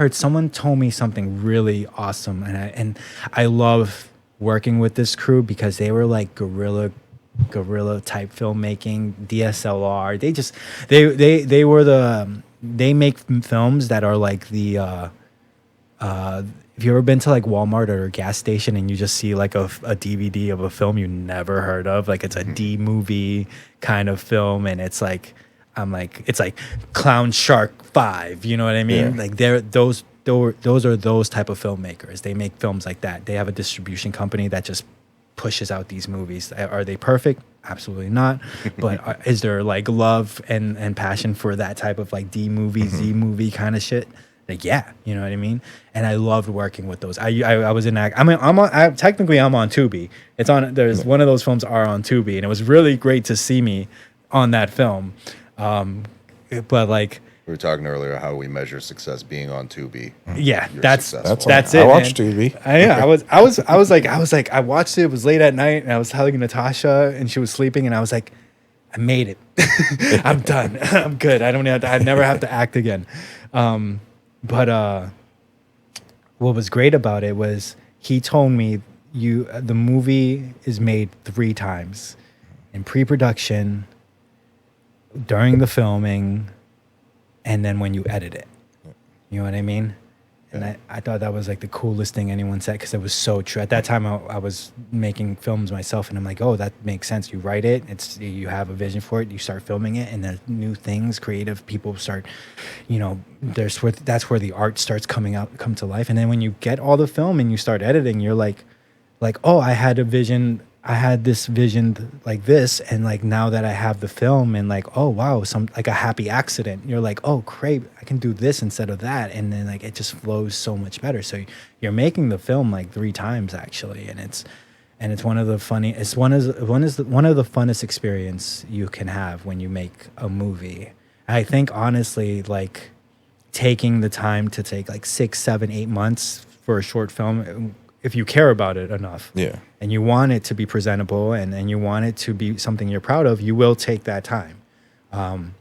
heard someone told me something really awesome, and I love working with this crew because they were like guerrilla type filmmaking, DSLR. They were they make films that are like the have you ever been to like Walmart or a gas station and you just see like a DVD of a film you never heard of? Like it's a D movie kind of film, and it's like it's like Clown Shark 5. You know what I mean? Yeah. Like those are those type of filmmakers. They make films like that. They have a distribution company that just pushes out these movies. Are they perfect? Absolutely not. But is there like love and passion for that type of like D movie, Z movie kind of shit? Like, yeah, you know what I mean? And I loved working with those. I was in act. I mean, technically I'm on Tubi. It's on. There's one of those films are on Tubi, and it was really great to see me on that film. But like, we were talking earlier how we measure success being on Tubi. yeah, You're that's successful. it. I watched man. Tubi. I was like, I watched it. It was late at night, and I was telling Natasha, and she was sleeping, and I was like, I made it. I'm done. I'm good. I never have to act again. But what was great about it was he told me the movie is made 3 times in pre-production, during the filming, and then when you edit it. You know what I mean? And I thought that was like the coolest thing anyone said, because it was so true. At that time, I was making films myself, and I'm like, oh, that makes sense. You write it, you have a vision for it, you start filming it, and then new things, creative people start, that's where the art starts come to life. And then when you get all the film and you start editing, you're like, oh, I had this vision like this, and like now that I have the film, and like, oh wow, like a happy accident. You're like, oh great, I can do this instead of that, and then like it just flows so much better. So you're making the film like 3 times actually, and it's one of the funnest experience you can have when you make a movie. I think honestly, like taking the time to take like 6, 7, 8 months for a short film, if you care about it enough, and you want it to be presentable, and you want it to be something you're proud of, you will take that time. And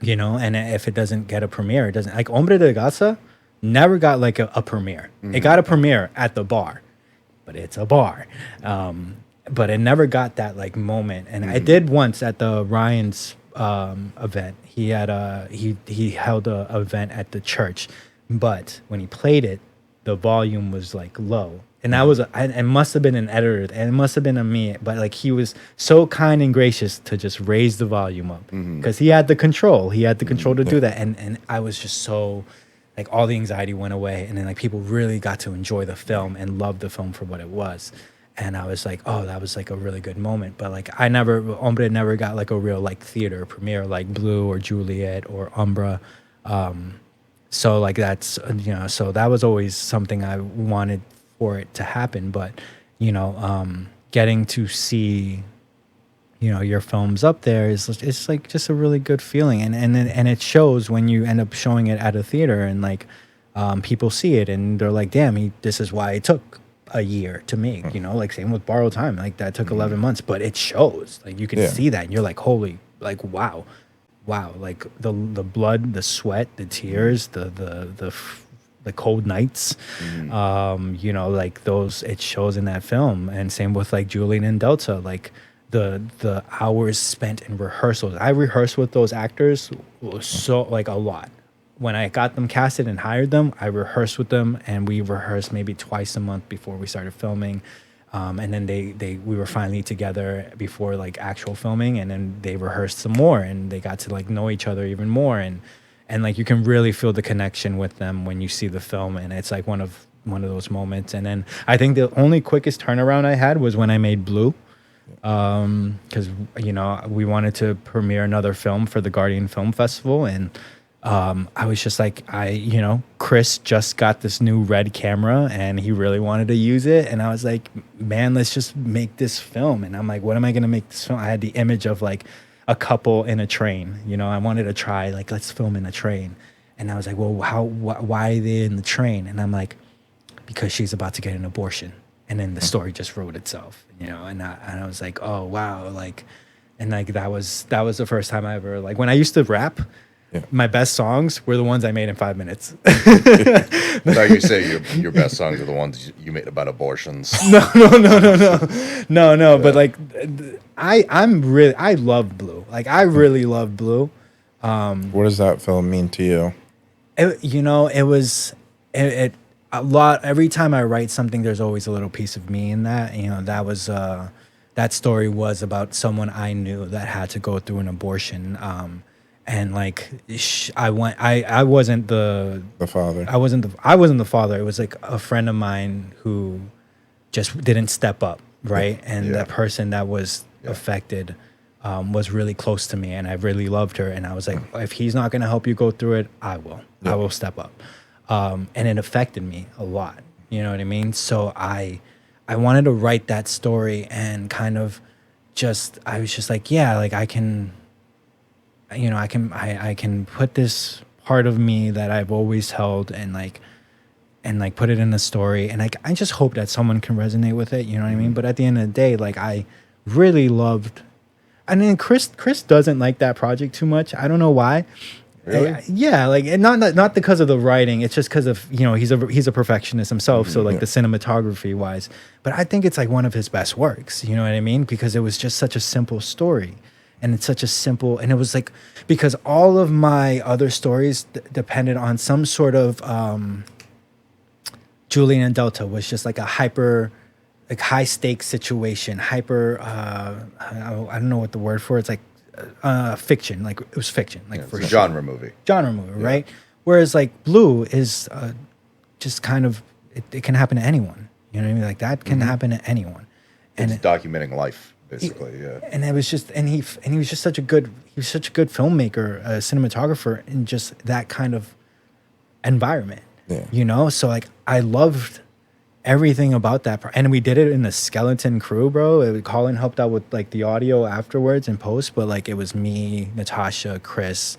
if it doesn't get a premiere, it doesn't, like Hombre de Gaza never got like a premiere. It got a premiere at the bar, but it's a bar. But it never got that like moment. And I did once at the Ryan's event. He had he held a event at the church, but when he played it, the volume was like low. And that was it must have been an editor, and it must have been a me, but like he was so kind and gracious to just raise the volume up, because he had the control. He had the control to do that, and I was just so like all the anxiety went away, and then like people really got to enjoy the film and love the film for what it was. And I was like, oh, that was like a really good moment. But like Hombre never got like a real like theater premiere like Blue or Juliet or Umbra. So like that's, so that was always something I wanted for it to happen. But, getting to see, your films up there it's like just a really good feeling. And it shows when you end up showing it at a theater, and like people see it and they're like, damn, this is why it took a year to make, like same with Borrowed Time, like that took 11 months, but it shows, like you can see that, and you're like, holy, like wow, like the blood, the sweat, the tears, the cold nights, like those, it shows in that film. And same with like Julian and Delta, like the hours spent in rehearsals. I rehearsed with those actors so like a lot. When I got them casted and hired them, I rehearsed with them, and we rehearsed maybe twice a month before we started filming. And then we were finally together before like actual filming, and then they rehearsed some more, and they got to like know each other even more, and like you can really feel the connection with them when you see the film, and it's like one of those moments. And then I think the only quickest turnaround I had was when I made Blue, because we wanted to premiere another film for the Guardian Film Festival, and I was just like, Chris just got this new red camera and he really wanted to use it. And I was like, man, let's just make this film. And I'm like, what am I going to make this film? I had the image of like a couple in a train. I wanted to try, like, let's film in a train. And I was like, well, why are they in the train? And I'm like, because she's about to get an abortion. And then the story just wrote itself, and I was like, oh, wow. Like, and like, that was the first time I ever, like, when I used to rap, Yeah. My best songs were the ones I made in 5 minutes. Now you say your best songs are the ones you made about abortions. No. But like, I love Blue. Like, I really love Blue. What does that film mean to you? It was it a lot. Every time I write something, there's always a little piece of me in that. That was that story was about someone I knew that had to go through an abortion. And like, I wasn't the father. I wasn't the father. It was like a friend of mine who just didn't step up, right? And that person that was affected was really close to me, and I really loved her. And I was like, if he's not going to help you go through it, I will. I will step up. And it affected me a lot. You know what I mean? So I wanted to write that story and kind of I was just like, yeah, like I can put this part of me that I've always held and put it in a story. And I just hope that someone can resonate with it. You know what I mean? But at the end of the day, like, I really loved, I mean, Chris doesn't like that project too much. I don't know why. Really? Yeah, like, and not because of the writing. It's just because of, he's a perfectionist himself. So like the cinematography wise, but I think it's like one of his best works. You know what I mean? Because it was just such a simple story. And it's such a simple, and it was like, because all of my other stories depended on some sort of, Julian and Delta was just like a high stakes situation, I don't know what the word for it. It's like fiction, like it was fiction, like It's for a sure. genre movie. Right? Whereas like Blue is just kind of, it can happen to anyone. You know what I mean? Like that can happen to anyone. It's documenting life, basically. And it was just, and he was just such a good filmmaker, cinematographer in just that kind of environment. So like I loved everything about that and we did it in the skeleton crew, bro. Collin helped out with like the audio afterwards and post, but like it was me, Natasha, Chris,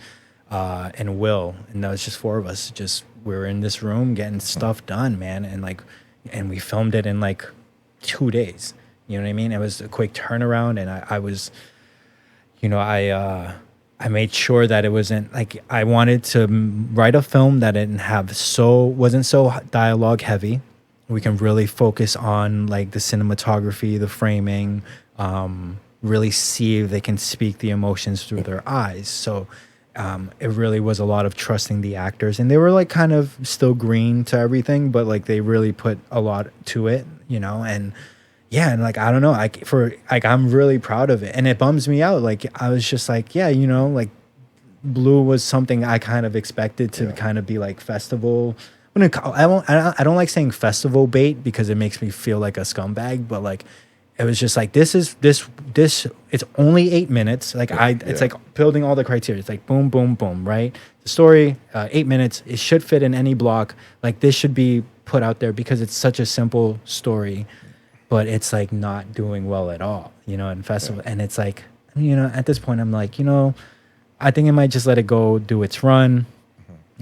and Will, and that was just 4 of us. Just we were in this room getting stuff done, man, and we filmed it in like 2 days. You know what I mean? It was a quick turnaround, and I was, I made sure that it wasn't like, I wanted to write a film that wasn't so dialogue heavy. We can really focus on like the cinematography, the framing, really see if they can speak the emotions through their eyes. So it really was a lot of trusting the actors, and they were like kind of still green to everything, but like they really put a lot to it, and yeah, and like I don't know, I'm really proud of it, and it bums me out. Like I was just like, yeah, like Blue was something I kind of expected to kind of be like festival. I don't like saying festival bait because it makes me feel like a scumbag, but like it was just like this. It's only 8 minutes. Like it's like building all the criteria. It's like boom, boom, boom, right? The story, 8 minutes. It should fit in any block. Like this should be put out there because it's such a simple story, but it's like not doing well at all, in festival. And it's like, at this point I'm like, I think I might just let it go, do its run.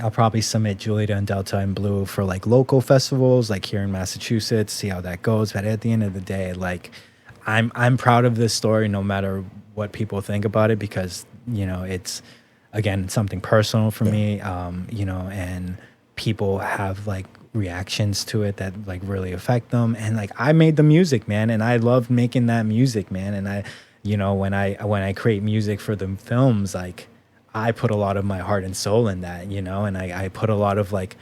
I'll probably submit Julieta and Delta and Blue for like local festivals, like here in Massachusetts, see how that goes. But at the end of the day, like I'm proud of this story no matter what people think about it, because, it's, again, something personal for me, and people have like reactions to it that like really affect them. And like I made the music, man, and I loved making that music, man. And I, when I create music for the films, like I put a lot of my heart and soul in that, and I put a lot of like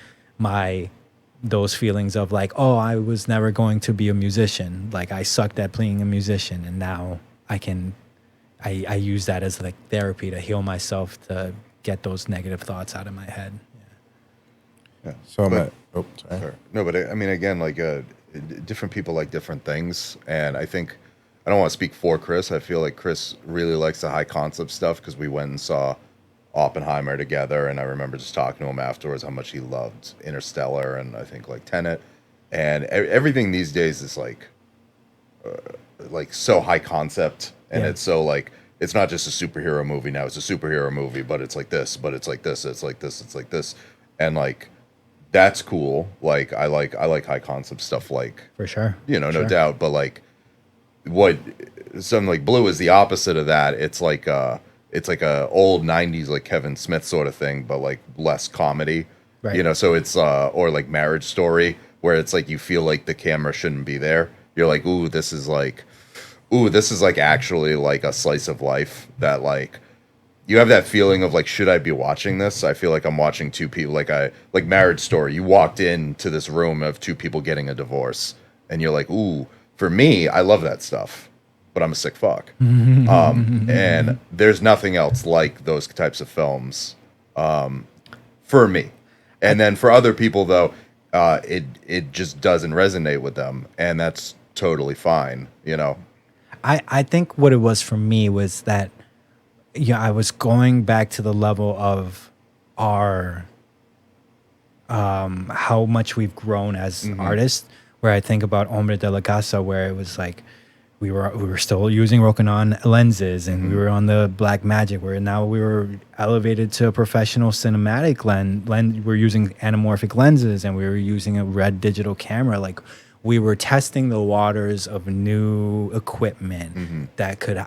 those feelings of like, oh, I was never going to be a musician. Like I sucked at being a musician, and now I use that as like therapy to heal myself, to get those negative thoughts out of my head. Yeah. So sorry. Sure. No, but I mean, again, like different people like different things, and I think I don't want to speak for Chris. I feel like Chris really likes the high concept stuff because we went and saw Oppenheimer together, and I remember just talking to him afterwards how much he loved Interstellar and I think like Tenet, and everything these days is like so high concept, and it's so like it's not just a superhero movie now. It's a superhero movie, but it's like this, but it's like this, it's like this, it's like this, and like that's cool. Like I like high concept stuff, like For sure. No doubt, but like what something like Blue is the opposite of that. It's like it's like a old 90s like Kevin Smith sort of thing, but like less comedy. Right. You know, so it's or like Marriage Story, where it's like you feel like the camera shouldn't be there. You're like, ooh, this is like actually like a slice of life that like you have that feeling of like, should I be watching this? I feel like I'm watching two people, like Marriage Story. You walked into this room of two people getting a divorce, and you're like, ooh, for me, I love that stuff, but I'm a sick fuck. And there's nothing else like those types of films for me. And then for other people, though, it just doesn't resonate with them, and that's totally fine, you know? I think what it was for me was that, yeah, I was going back to the level of our how much we've grown as artists. Where I think about Hombre de la Casa, where it was like we were still using Rokinon lenses, and we were on the Black Magic. Where now we were elevated to a professional cinematic lens. We're using anamorphic lenses, and we were using a red digital camera. Like we were testing the waters of new equipment that could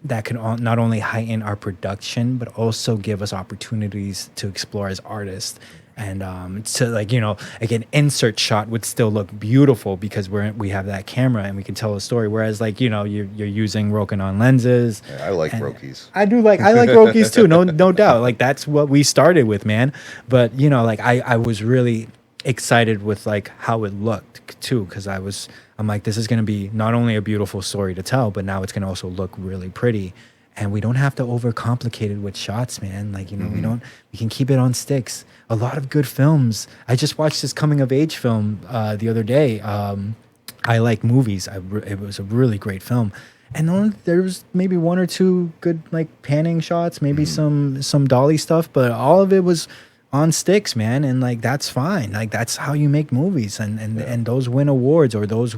not only heighten our production, but also give us opportunities to explore as artists. And so, like, you know, like an insert shot would still look beautiful because we have that camera and we can tell a story. Whereas, like, you know, you're using Rokinon lenses. Yeah, I like Rokies. I like Rokies too, no doubt. Like that's what we started with, man. But you know, like I was really excited with like how it looked too, because I'm like, this is gonna be not only a beautiful story to tell, but now it's gonna also look really pretty. And we don't have to overcomplicate it with shots, man. Like, you know, we can keep it on sticks. A lot of good films. I just watched this coming of age film the other day. I like movies. It was a really great film. And there was maybe one or two good like panning shots, maybe some dolly stuff, but all of it was on sticks, man. And like, that's fine. Like that's how you make movies, and those win awards, or those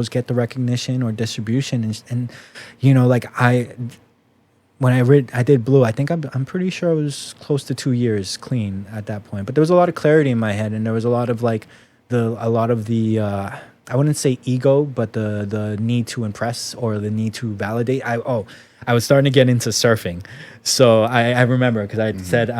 get the recognition or distribution. And you know, like when I did Blue, I think I'm pretty sure I was close to 2 years clean at that point. But there was a lot of clarity in my head, and there was a lot of like I wouldn't say ego, but the need to impress or the need to validate. I was starting to get into surfing, so I remember because I said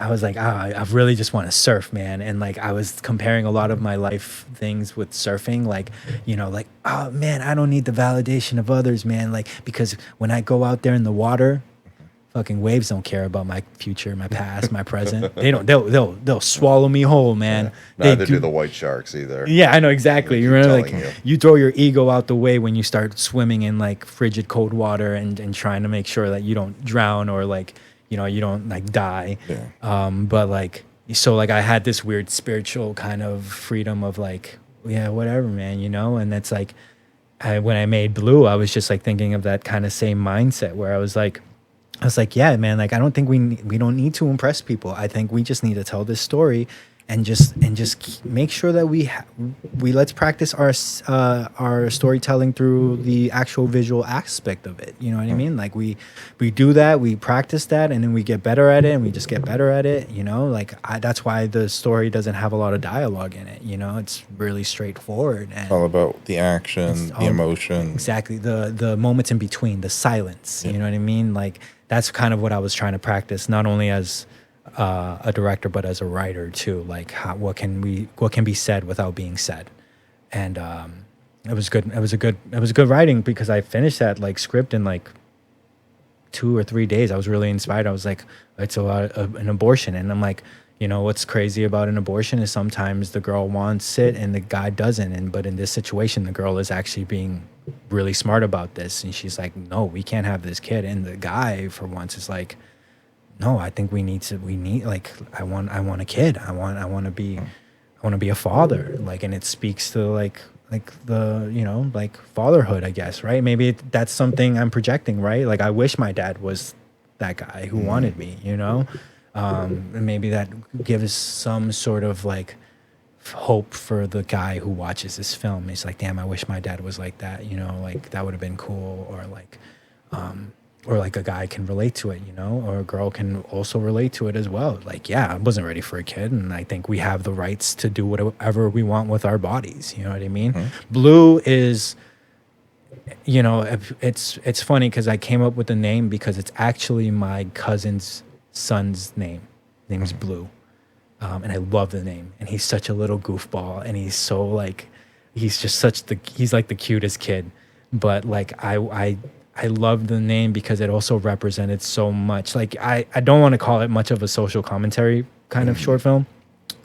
I was like, I really just want to surf, man. And like, I was comparing a lot of my life things with surfing. Like, you know, like, oh man, I don't need the validation of others, man. Like, because when I go out there in the water, fucking waves don't care about my future, my past, my present. They'll swallow me whole, man. Yeah. Neither do the white sharks either. Yeah, I know exactly. You remember, like, you throw your ego out the way when you start swimming in like frigid cold water and trying to make sure that you don't drown or like, you know, you don't like die. Yeah. But like, so like I had this weird spiritual kind of freedom of like, yeah, whatever, man, you know? And that's like, when I made Blue, I was just like thinking of that kind of same mindset where I was like, yeah, man, like I don't think we don't need to impress people. I think we just need to tell this story and just make sure that we let's practice our storytelling through the actual visual aspect of it. You know what I mean? Like we do that, we practice that, and then we get better at it, and we just get better at it. You know, like that's why the story doesn't have a lot of dialogue in it. You know, it's really straightforward. And it's all about the action, the emotion. Exactly, the moments in between, the silence. Yeah. You know what I mean? Like that's kind of what I was trying to practice, not only as a director but as a writer too. Like what can be said without being said. And it was good. It was good writing because I finished that like script in like 2 or 3 days. I was really inspired. I was like, it's a lot of an abortion, and I'm like, you know what's crazy about an abortion is sometimes the girl wants it and the guy doesn't. But in this situation, the girl is actually being really smart about this, and she's like, no, we can't have this kid. And the guy for once is like, no, I think we need like, I want a kid. I want to be a father. Like, and it speaks to like the, you know, like fatherhood, I guess, right? Maybe that's something I'm projecting, right? Like I wish my dad was that guy who wanted me, you know? And maybe that gives some sort of like hope for the guy who watches this film. He's like, damn, I wish my dad was like that, you know, like that would have been cool. Or like a guy can relate to it, you know, or a girl can also relate to it as well. Like, yeah, I wasn't ready for a kid, and I think we have the rights to do whatever we want with our bodies. You know what I mean? Mm-hmm. Blue is you know, it's funny because I came up with the name because it's actually my cousin's son's name. His name is Blue, and I love the name. And he's such a little goofball, and he's so like, he's like the cutest kid. But like I love the name because it also represented so much. Like I don't want to call it much of a social commentary kind of short film,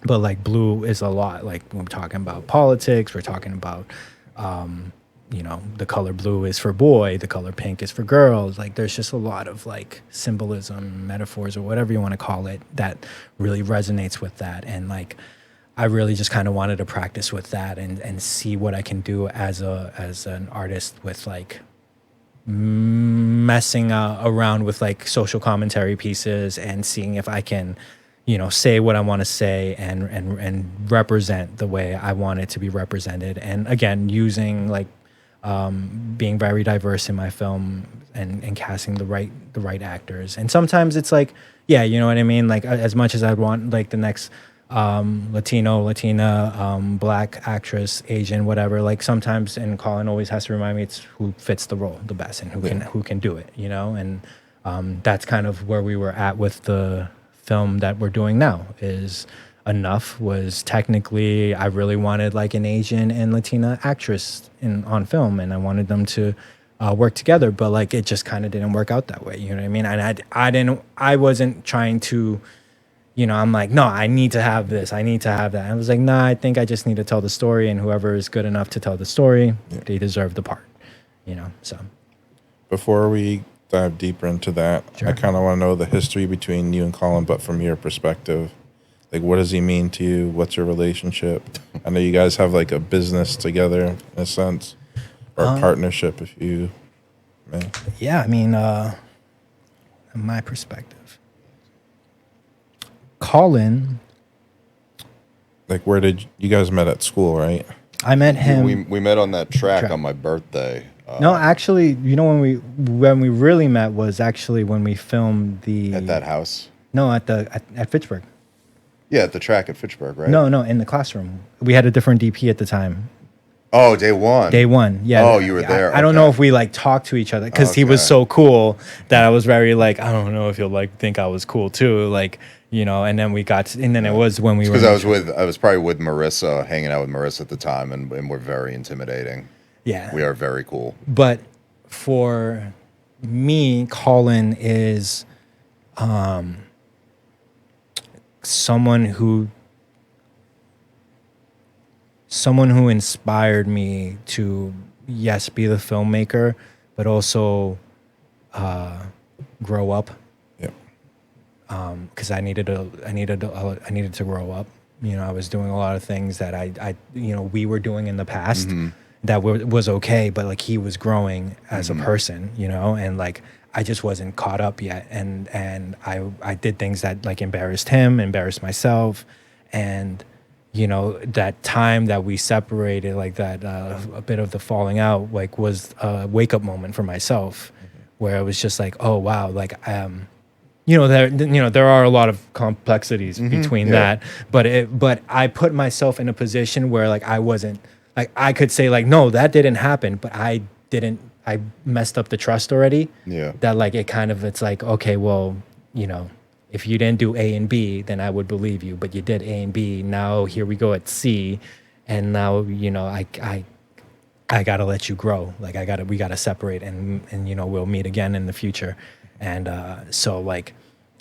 but like Blue is a lot. Like we're talking about politics, we're talking about you know, the color blue is for boy, the color pink is for girls. Like there's just a lot of like symbolism, metaphors, or whatever you want to call it, that really resonates with that. And like I really just kind of wanted to practice with that and see what I can do as an artist with like messing around with like social commentary pieces and seeing if I can, you know, say what I want to say and represent the way I want it to be represented. And again, using like being very diverse in my film and casting the right actors. And sometimes it's like, yeah, you know what I mean? Like as much as I'd want like the next Latino, Latina, black actress, Asian, whatever, like sometimes, and Collin always has to remind me it's who fits the role the best and who can do it, you know? And that's kind of where we were at with the film that we're doing now. Is Enough was technically, I really wanted like an Asian and Latina actress on film, and I wanted them to work together, but like it just kind of didn't work out that way, you know what I mean? And I wasn't trying to, you know, I'm like, no, I need to have this, I need to have that. I was like, nah, I think I just need to tell the story, and whoever is good enough to tell the story, they deserve the part, you know. So Before we dive deeper into that, Sure. I kind of want to know the history between you and Collin, but from your perspective. Like, what does he mean to you? What's your relationship? I know you guys have like a business together in a sense, or a partnership, if you may. yeah, I mean, my perspective, Collin, Like, where did you guys met at school, right? I met him. We met on that track Track. on my birthday. No, actually, you know, when we really met was actually when we filmed the At that house. No, at Fitchburg. Yeah, at the track at Fitchburg, right? No, in the classroom. We had a different DP at the time. Oh, day one. Day one, yeah. Oh, you were there. I don't know Okay. if we like talked to each other because he was Okay. so cool that I was very like, I don't know if you'll like think I was cool too, like, you know. And then we got, and then it was when we were. Because I was probably with Marissa, hanging out with Marissa at the time, and we're very intimidating. Yeah, We are very cool. But for me, Collin is someone who inspired me to, yes, be the filmmaker, but also grow up. Yep. Because I needed to grow up. You know, I was doing a lot of things that I you know, we were doing in the past that was okay, but like he was growing as a person, you know, and like I just wasn't caught up yet, and I did things that like embarrassed him, embarrassed myself, and you know, that time that we separated, like that a bit of the falling out, like was a wake up moment for myself, where I was just like, oh wow, like you know, there are a lot of complexities between that, but I put myself in a position where like I wasn't, like I could say like, no, that didn't happen, but I messed up the trust already. Yeah. That like it's like, okay, well, you know, if you didn't do A and B, then I would believe you, but you did A and B. Now here we go at C, and now, you know, I gotta let you grow. Like we gotta separate, and you know, we'll meet again in the future. And so like,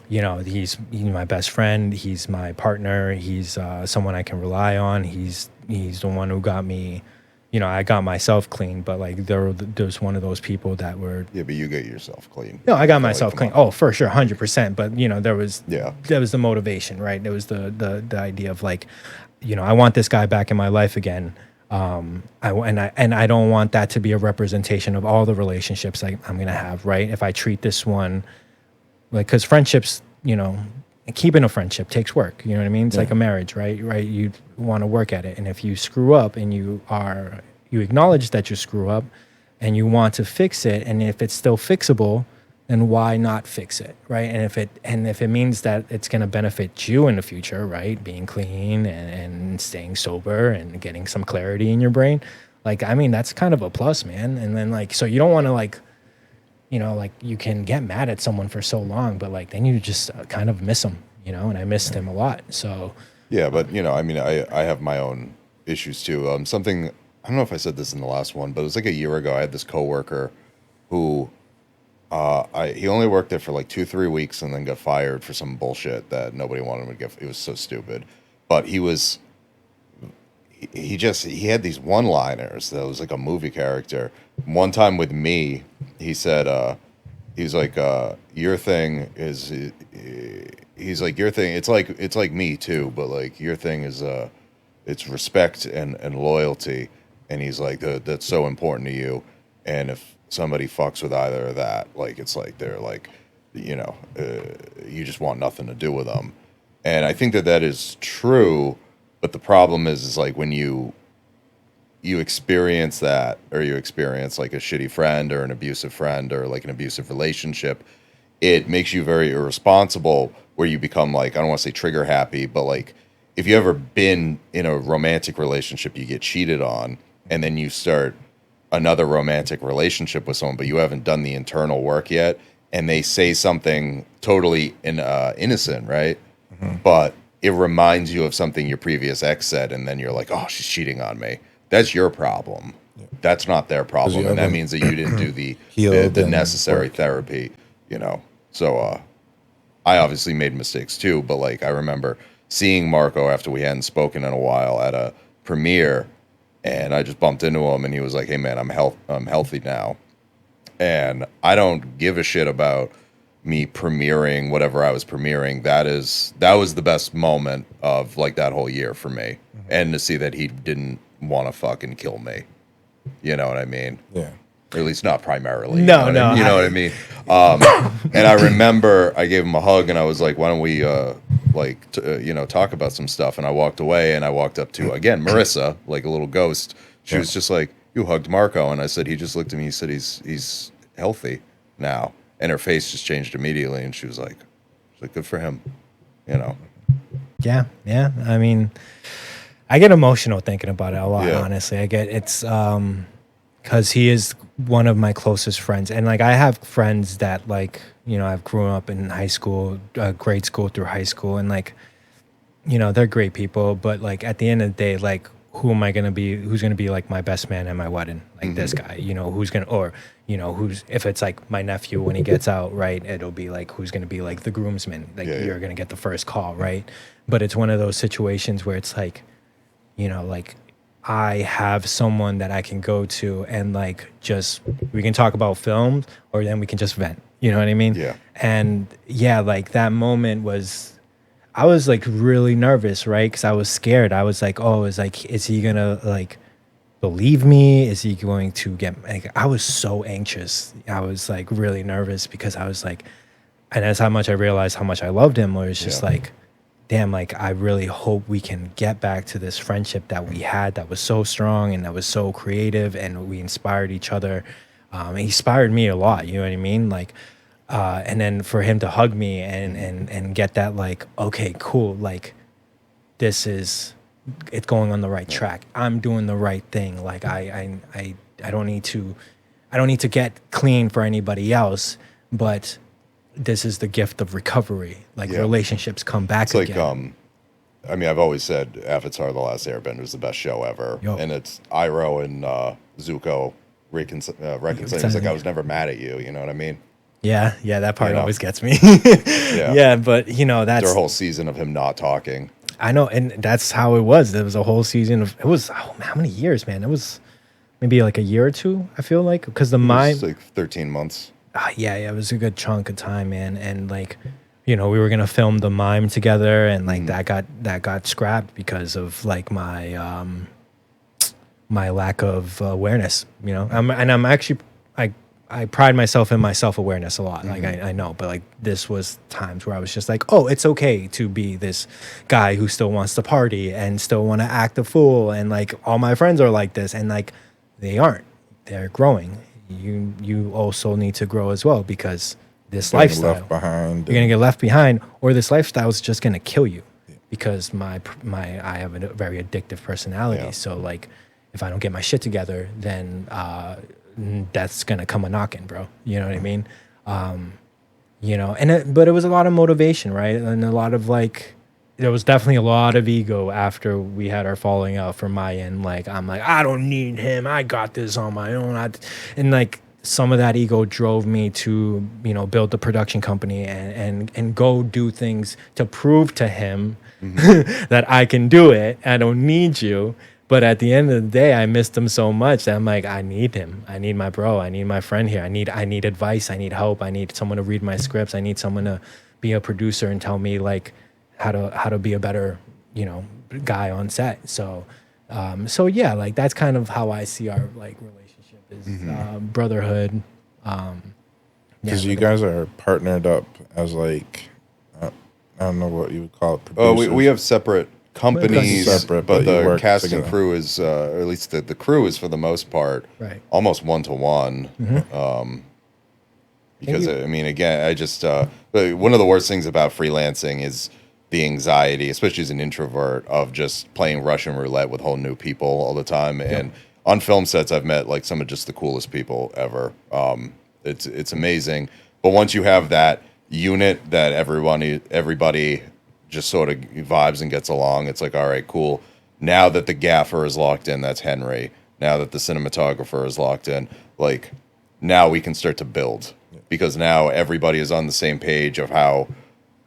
you know, he's my best friend. He's my partner. He's someone I can rely on. He's the one who got me. You know, I got myself clean, but like there's one of those people that were. Yeah, but you get yourself clean. No, I got Like, myself come clean. on. Oh, for sure, 100%. But you know, there was the motivation, right? There was the idea of like, you know, I want this guy back in my life again. I don't want that to be a representation of all the relationships I'm gonna have, right? If I treat this one like, because friendships, you know, keeping a friendship takes work. You know what I mean? It's like a marriage, right? You want to work at it, and if you screw up and you acknowledge that you screw up, and you want to fix it, and if it's still fixable, then why not fix it, right? And if it means that it's going to benefit you in the future, right? Being clean and staying sober and getting some clarity in your brain, Like, I mean, that's kind of a plus, man. And then like, so you don't want to like, you know, like you can get mad at someone for so long, but like then you just kind of miss them, you know. And I missed him a lot. So Yeah, but you know, I mean, I have my own issues too. Something I don't know if I said this in the last one, but it was like a year ago. I had this coworker who he only worked there for like 2-3 weeks and then got fired for some bullshit that nobody wanted him to get. It was so stupid, but he had these one-liners that was like a movie character. One time with me, he said, he's like, your thing is, he's like, your thing, it's like me too, but like your thing is, it's respect and loyalty. And he's like, that's so important to you. And if somebody fucks with either of that, like, it's like, they're like, you know, you just want nothing to do with them. And I think that is true. But the problem is like when you experience that, or you experience like a shitty friend or an abusive friend or like an abusive relationship, it makes you very irresponsible, where you become like, I don't want to say trigger happy, but like if you ever been in a romantic relationship, you get cheated on, and then you start another romantic relationship with someone, but you haven't done the internal work yet, and they say something totally innocent, right? Mm-hmm. But it reminds you of something your previous ex said, and then you're like, oh, she's cheating on me. That's your problem. Yeah. That's not their problem. And that means that you didn't do the necessary therapy, you know. So I obviously made mistakes too, but like I remember seeing Marco after we hadn't spoken in a while at a premiere, and I just bumped into him, and he was like, hey man, I'm healthy now. And I don't give a shit about me premiering whatever I was premiering. That was the best moment of like that whole year for me. Mm-hmm. And to see that he didn't want to fucking kill me. You know what I mean? Yeah. Or at least not primarily. You know what I mean? And I remember I gave him a hug, and I was like, why don't we talk about some stuff? And I walked away, and I walked up to, again, Marissa, like a little ghost. She was just like, you hugged Marco. And I said, he just looked at me, he said, he's healthy now. And her face just changed immediately, and she was like, good for him, you know? Yeah. I mean, I get emotional thinking about it a lot, honestly. It's because he is one of my closest friends. And, like, I have friends that, like, you know, I've grown up in high school, grade school through high school. And, like, you know, they're great people. But, like, at the end of the day, like, who am I going to be? Who's going to be, like, my best man at my wedding? Like, mm-hmm. This guy, you know, if it's, like, my nephew when he gets out, right, it'll be, like, who's going to be, like, the groomsman. Like, you're going to get the first call, right? But it's one of those situations where it's, like, you know, like, I have someone that I can go to and, like, just, we can talk about films, or then we can just vent. You know what I mean? Yeah. And, yeah, like, that moment was, I was, like, really nervous, right? Because I was scared. I was like, is he going to, like, believe me? Is he going to get, like, I was so anxious. I was, like, really nervous because I was, like, and that's how much I realized how much I loved him, where it's just, like, damn, like, I really hope we can get back to this friendship that we had that was so strong and that was so creative, and we inspired each other. He inspired me a lot, you know what I mean? Like, and then for him to hug me and get that, like, okay, cool, like, it's going on the right track. I'm doing the right thing. Like, I don't need to get clean for anybody else, but this is the gift of recovery. Like, relationships come back it's again. Like, I mean, I've always said Avatar: The Last Airbender is the best show ever. And it's Iroh and Zuko reconciling. It's like, I was never mad at you. You know what I mean? Yeah, that part always gets me. Yeah, but, you know, that's their whole season of him not talking. I know, and that's how it was. There was a whole season of, it was, how many years, man? It was maybe like a year or two, I feel like, because the mime, like 13 months. Yeah, it was a good chunk of time, man. And, like, you know, we were gonna film the mime together, and, like, that got scrapped because of, like, my my lack of awareness. You know, I'm actually, I pride myself in my self-awareness a lot. Like, I know, but, like, this was times where I was just like, oh, it's okay to be this guy who still wants to party and still want to act a fool, and, like, all my friends are like this, and, like, they aren't. They're growing. You also need to grow as well, because this lifestyle, left behind, you're gonna get left behind, or this lifestyle is just gonna kill you. Because I have a very addictive personality, so, like, if I don't get my shit together, then that's gonna come a knocking, bro. You know what I mean? But it was a lot of motivation, right? And a lot of like, there was definitely a lot of ego after we had our falling out from my end. Like, I'm like, I don't need him. I got this on my own. And like, some of that ego drove me to, build the production company and go do things to prove to him that I can do it. I don't need you. But at the end of the day, I missed him so much that I'm like, I need him. I need my bro. I need my friend here. I need advice. I need help. I need someone to read my scripts. I need someone to be a producer and tell me like how to be a better, guy on set. So yeah, like that's kind of how I see our like relationship is brotherhood. Because you guys are partnered up as like, I don't know what you would call it. Oh, Producers. we have separate companies, Separate, but but you the work cast together. and crew is, or at least the crew is for the most part, Right. almost 1-to-1. Because I mean, again, I just one of the worst things about freelancing is the anxiety, especially as an introvert, of just playing Russian roulette with whole new people all the time. And on film sets, I've met like some of just the coolest people ever. It's amazing. But once you have that unit that everybody just sort of vibes and gets along, it's like, all right, cool. Now that the gaffer is locked in, that's Henry. Now that the cinematographer is locked in, like now we can start to build, because now everybody is on the same page of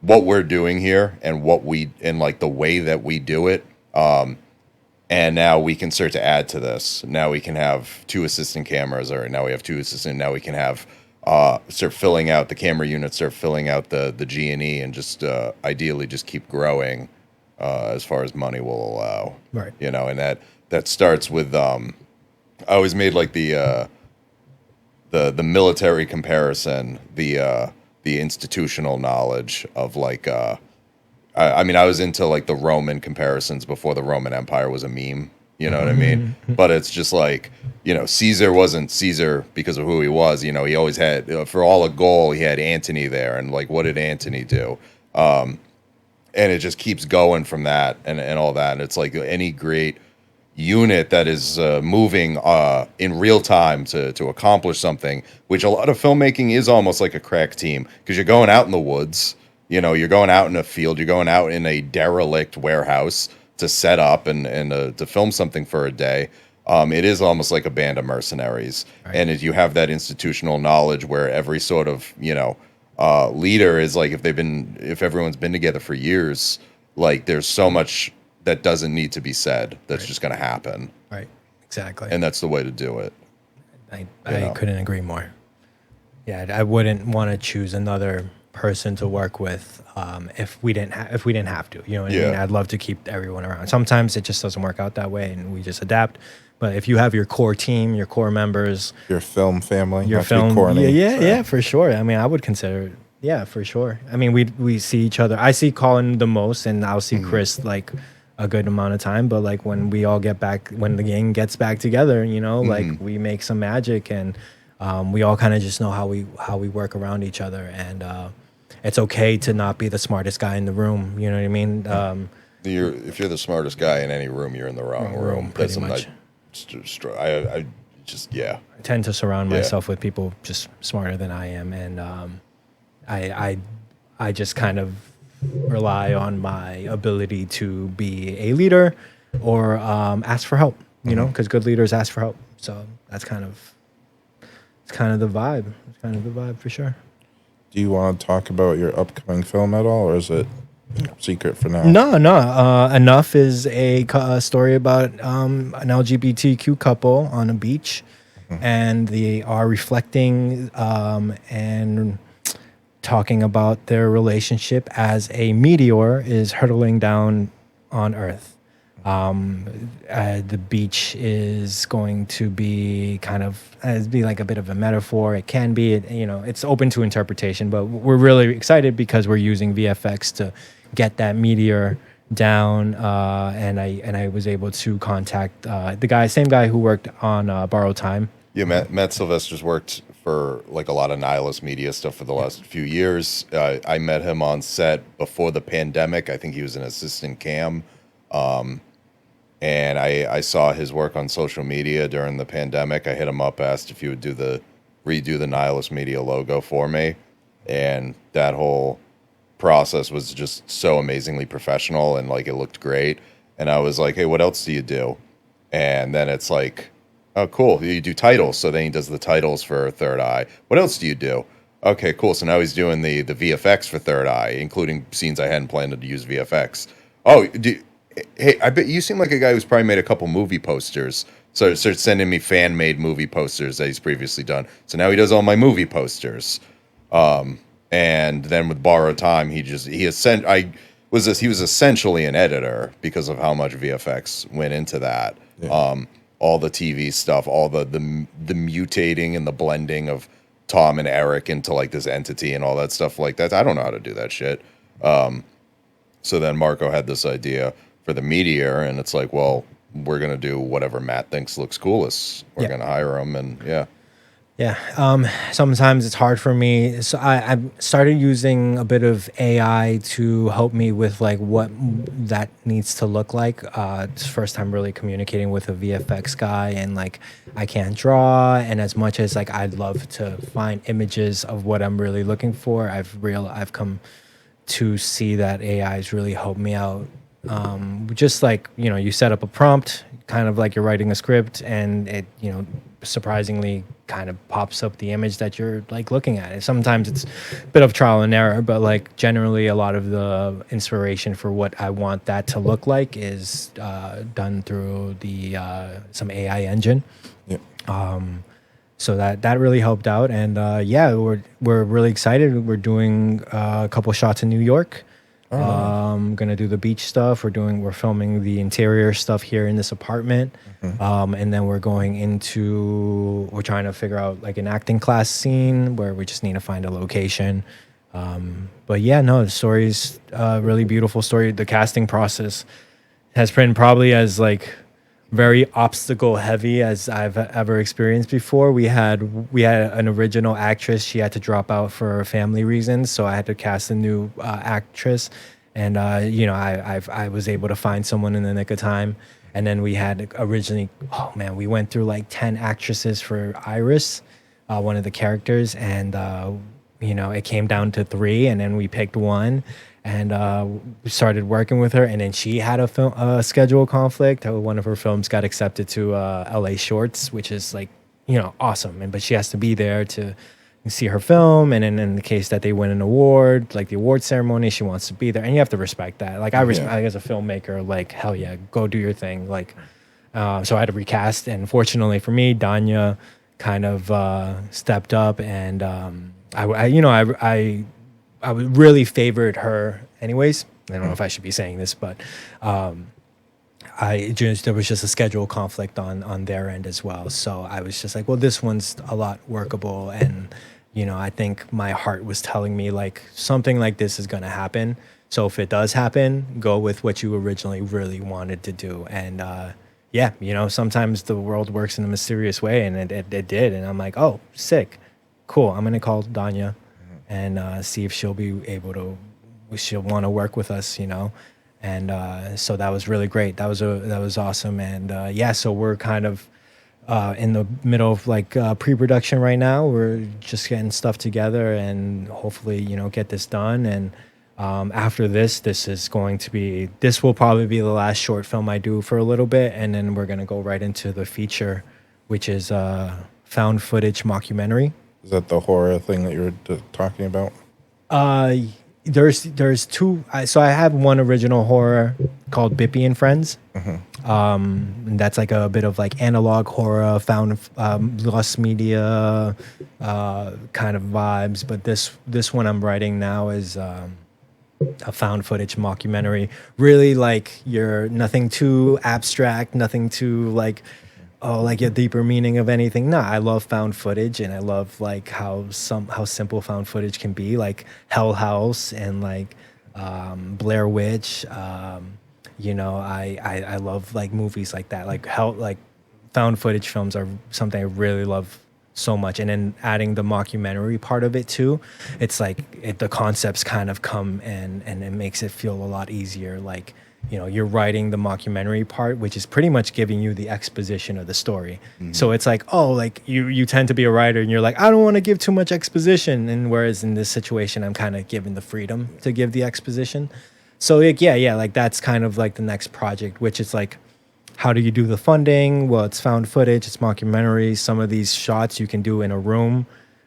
what we're doing here and like the way that we do it. And now we can start to add to this. Now we can have 2 assistant cameras, or now we have 2 assistant. Now we can have start filling out the camera units, start filling out the G&E, and just ideally just keep growing as far as money will allow. Right. And that starts with I always made like the military comparison, the institutional knowledge of like I mean, I was into like the Roman comparisons before the Roman Empire was a meme. You know what I mean? But it's just like, Caesar wasn't Caesar because of who he was. He always had, for all a goal, he had Antony there. And like, what did Antony do? And it just keeps going from that and all that. And it's like any great unit that is moving in real time to accomplish something, which a lot of filmmaking is almost like a crack team, because you're going out in the woods, you're going out in a field, you're going out in a derelict warehouse to set up and to film something for a day. It is almost like a band of mercenaries. Right. And if you have that institutional knowledge where every sort of, leader is like, if everyone's been together for years, like there's so much that doesn't need to be said. That's just going to happen. Right. Exactly. And that's the way to do it. I couldn't agree more. Yeah. I wouldn't want to choose another person to work with if we didn't have to, I mean? I'd love to keep everyone around. Sometimes it just doesn't work out that way and we just adapt. But if you have your core team, your core members, your film family, your film, yeah, for sure. I mean, I would consider, for sure. I mean, we see each other. I see Collin the most, and I'll see Chris like a good amount of time. But like when we all get back, when the gang gets back together, like we make some magic, and we all kind of just know how we work around each other, and it's okay to not be the smartest guy in the room. You know what I mean? If you're the smartest guy in any room, you're in the wrong room. Pretty much. I tend to surround myself with people just smarter than I am, and I just kind of rely on my ability to be a leader or ask for help. Because good leaders ask for help. So that's kind of the vibe. It's kind of the vibe for sure. Do you want to talk about your upcoming film at all, or is it secret for now? No. Enough is a story about an LGBTQ couple on a beach, and they are reflecting and talking about their relationship as a meteor is hurtling down on Earth. The beach is going to be be like a bit of a metaphor. It can be, it's open to interpretation, but we're really excited because we're using VFX to get that meteor down. And I was able to contact the same guy who worked on Borrowed Time. Yeah, Matt Sylvester's worked for like a lot of Nihilist media stuff for the last few years. I met him on set before the pandemic. I think he was an assistant cam. and I saw his work on social media during the pandemic. I hit him up, asked if he would redo the Nihilist Media logo for me, and that whole process was just so amazingly professional and like it looked great. And I was like, hey, what else do you do? And then it's like, oh, cool, you do titles. So then he does the titles for Third Eye. What else do you do? Okay, cool. So now he's doing the VFX for Third Eye, including scenes I hadn't planned to use VFX. Oh, hey, I bet you seem like a guy who's probably made a couple movie posters. So starts sending me fan-made movie posters that he's previously done. So now he does all my movie posters. And then with Borrowed Time, he was essentially an editor because of how much VFX went into that. Yeah. All the TV stuff, all the mutating and the blending of Tom and Eric into like this entity and all that stuff like that. I don't know how to do that shit. So then Marco had this idea for the Meteor, and it's like, well, we're gonna do whatever Matt thinks looks coolest. We're gonna hire him, and yeah. Yeah. Sometimes it's hard for me. So I started using a bit of AI to help me with like what that needs to look like. It's the first time really communicating with a VFX guy, and like I can't draw. And as much as like I'd love to find images of what I'm really looking for, I've come to see that AI has really helped me out. Just like, you set up a prompt, kind of like you're writing a script, and it, surprisingly kind of pops up the image that you're like looking at. Sometimes it's a bit of trial and error, but like generally a lot of the inspiration for what I want that to look like is done through the some AI engine. Yep. So that really helped out, and we're really excited. We're doing a couple shots in New York. Gonna do the beach stuff. We're filming the interior stuff here in this apartment. And then we're trying to figure out like an acting class scene where we just need to find a location. But yeah, no, the story's a really beautiful story. The casting process has been probably as like very obstacle heavy as I've ever experienced before. We had an original actress. She had to drop out for family reasons, so I had to cast a new actress. And I was able to find someone in the nick of time. And then we had originally, we went through like 10 actresses for Iris, one of the characters, and it came down to 3, and then we picked one. And we started working with her, and then she had a schedule conflict. One of her films got accepted to LA Shorts, which is like, awesome. But she has to be there to see her film. And then in the case that they win an award, like the award ceremony, she wants to be there. And you have to respect that. Like I respect, as a filmmaker, like, hell yeah, go do your thing. Like, so I had to recast. And fortunately for me, Danya kind of stepped up, and I really favored her anyways. I don't know if I should be saying this, but there was just a schedule conflict on their end as well. So I was just like, well, this one's a lot workable. And, I think my heart was telling me like something like this is going to happen. So if it does happen, go with what you originally really wanted to do. And sometimes the world works in a mysterious way, and it did. And I'm like, oh, sick. Cool. I'm going to call Danya and see if she'll want to work with us, and so that was really great. That was awesome. And so we're kind of in the middle of like pre-production right now. We're just getting stuff together, and hopefully get this done. And after this will probably be the last short film I do for a little bit, and then we're gonna go right into the feature, which is found footage mockumentary. Is that the horror thing that you were talking about? There's two. So I have one original horror called Bippy and Friends. And that's like a bit of like analog horror, found lost media kind of vibes. But this one I'm writing now is a found footage mockumentary. Really like nothing too abstract, nothing too like like a deeper meaning of anything. No, I love found footage, and I love like how simple found footage can be, like Hell House and like Blair Witch. I love like movies like that. Like found footage films are something I really love so much. And then adding the mockumentary part of it too, it's like the concepts kind of come and it makes it feel a lot easier. Like you're writing the mockumentary part, which is pretty much giving you the exposition of the story. So it's like, oh, like you tend to be a writer and you're like, I don't want to give too much exposition. And whereas in this situation, I'm kind of given the freedom to give the exposition. So like, yeah, like that's kind of like the next project, which is like, how do you do the funding? Well, it's found footage, it's mockumentary. Some of these shots you can do in a room.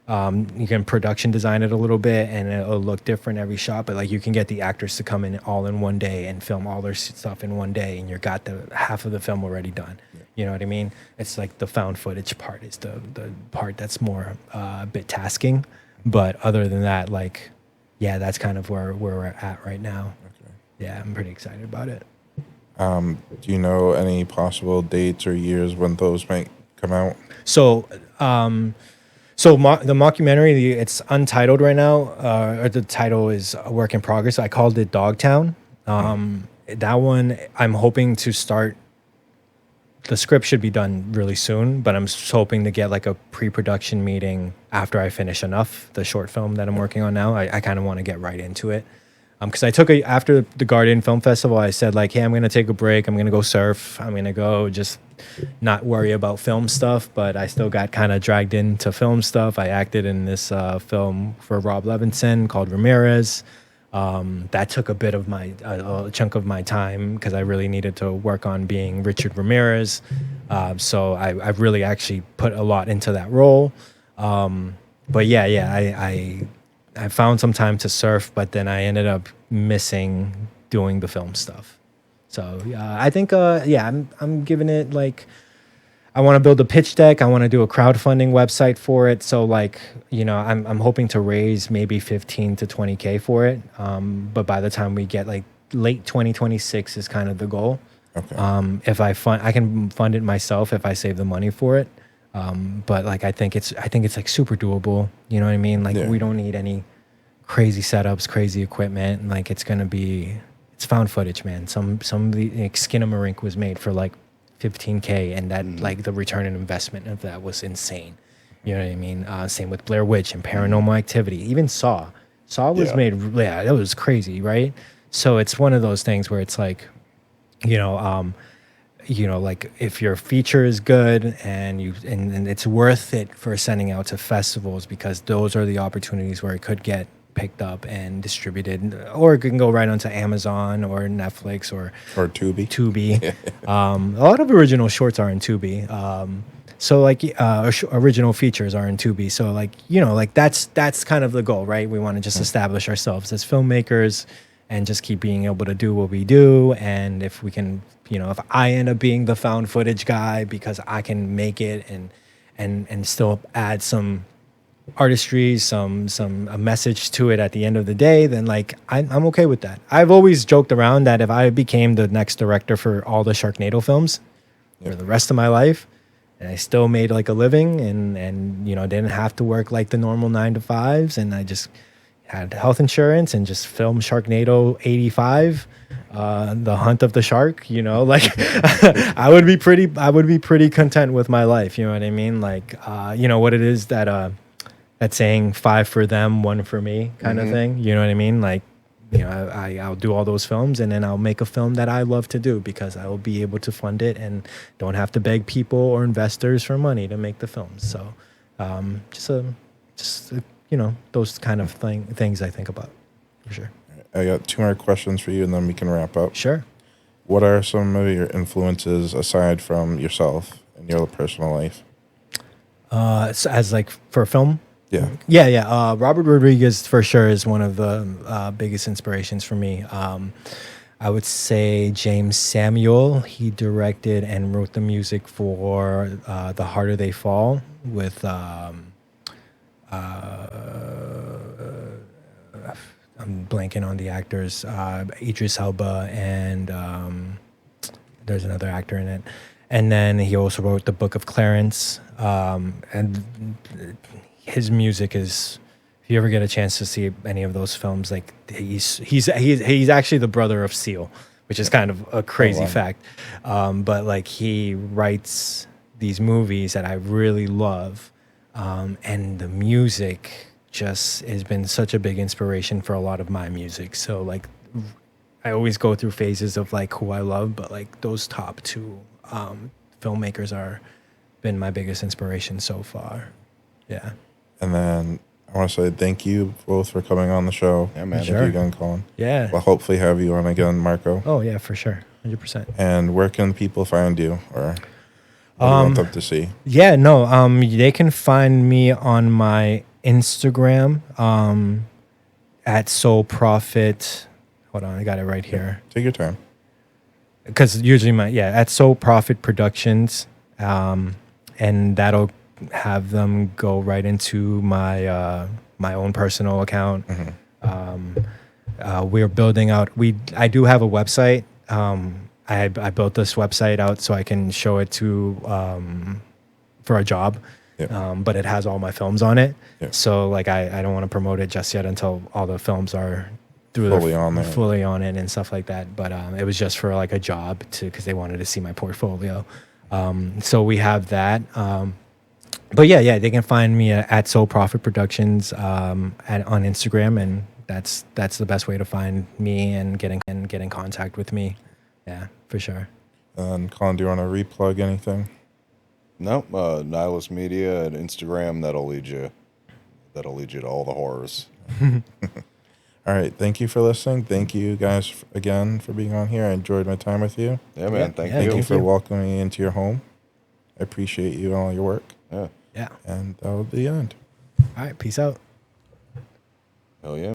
You can production design it a little bit and it'll look different every shot, but like you can get the actors to come in all in one day and film all their stuff in one day, and you got the half of the film already done. You know what I mean? It's like the found footage part is the part that's more a bit tasking, but other than that, like, yeah, that's kind of where we're at right now. Okay. Yeah, I'm pretty excited about it. Do you know any possible dates or years when those might come out? So, the mockumentary, it's untitled right now, or the title is a work in progress. I called it Dogtown. That one, I'm hoping to start. The script should be done really soon, but I'm hoping to get like a pre-production meeting after I finish Enough, the short film that I'm working on now. I kind of want to get right into it. Because I took after the Guardian Film Festival, I said like, hey, I'm going to take a break. I'm going to go surf. I'm going to go just not worry about film stuff, but I still got kind of dragged into film stuff. I acted in this film for Rob Levinson called Ramirez. That took a bit of a chunk of my time because I really needed to work on being Richard Ramirez. So I really actually put a lot into that role. But yeah, I found some time to surf, but then I ended up missing doing the film stuff. So I think I'm giving it like, I want to build a pitch deck. I want to do a crowdfunding website for it. So like, I'm hoping to raise maybe 15 to 20K for it. But by the time we get like late 2026 is kind of the goal. Okay. If I can fund it myself if I save the money for it. But like I think it's like super doable. You know what I mean? Like we don't need any crazy setups, crazy equipment. And like it's found footage, man. Some of the like, Skinamarink was made for like 15K, and that like the return on investment of that was insane. You know what I mean? Same with Blair Witch and Paranormal Activity. Even Saw was made. Yeah, that was crazy, right? So it's one of those things where it's like, like if your feature is good and it's worth it for sending out to festivals, because those are the opportunities where it could get picked up and distributed, or it can go right onto Amazon or Netflix or Tubi. A lot of original shorts are in Tubi. So like original features are in Tubi. So like, like that's kind of the goal, right? We want to just establish ourselves as filmmakers and just keep being able to do what we do. And if we can, if I end up being the found footage guy because I can make it and still add some artistry, a message to it at the end of the day, then like I'm okay with that. I've always joked around that if I became the next director for all the Sharknado films for the rest of my life, and I still made like a living and didn't have to work like the normal 9-to-5s, and I just had health insurance and just filmed Sharknado 85, the hunt of the shark, like I would be pretty content with my life. You know what I mean? Like, what it is that saying 5 for them, 1 for me kind of thing. You know what I mean? Like, I'll do all those films and then I'll make a film that I love to do because I will be able to fund it and don't have to beg people or investors for money to make the films. So, those kind of things I think about for sure. I got 2 more questions for you and then we can wrap up. Sure. What are some of your influences aside from yourself in your personal life? So as like for film? Yeah. Robert Rodriguez for sure is one of the biggest inspirations for me. I would say James Samuel. He directed and wrote the music for The Harder They Fall with I'm blanking on the actors, Idris Elba and there's another actor in it. And then he also wrote The Book of Clarence, and his music is, if you ever get a chance to see any of those films, like he's actually the brother of Seal, which is kind of a crazy fact. But like he writes these movies that I really love, and the music just has been such a big inspiration for a lot of my music. So like I always go through phases of like who I love, but like those top two filmmakers are been my biggest inspiration so far. Yeah. And then I want to say thank you both for coming on the show. Yeah, man. Thank you again, Colin. Yeah. We'll hopefully have you on again, Marco. Oh yeah, for sure. 100%. And where can people find you, or what do you want them to see? Yeah, no, they can find me on my Instagram at Soul Profit. Hold on, I got it right here. Take your time. Because usually at Soul Profit Productions, and that'll have them go right into my my own personal account. We're building out. I do have a website. I built this website out so I can show it to for a job. Yeah. But it has all my films on it. Yeah. So like I don't want to promote it just yet until all the films are Fully on there. fully on it and stuff like that. But it was just for like a job because they wanted to see my portfolio. So we have that. But yeah, they can find me at Soul Profit Productions on Instagram, and that's the best way to find me and get in contact with me. Yeah, for sure. And Colin, do you want to replug anything? No, Nihilist Media and Instagram. That'll lead you to all the horrors. All right. Thank you for listening. Thank you guys again for being on here. I enjoyed my time with you. Yeah, man. Thank Thank you. you for welcoming me into your home. I appreciate you and all your work. Yeah. Yeah. And that will be the end. All right. Peace out. Hell yeah.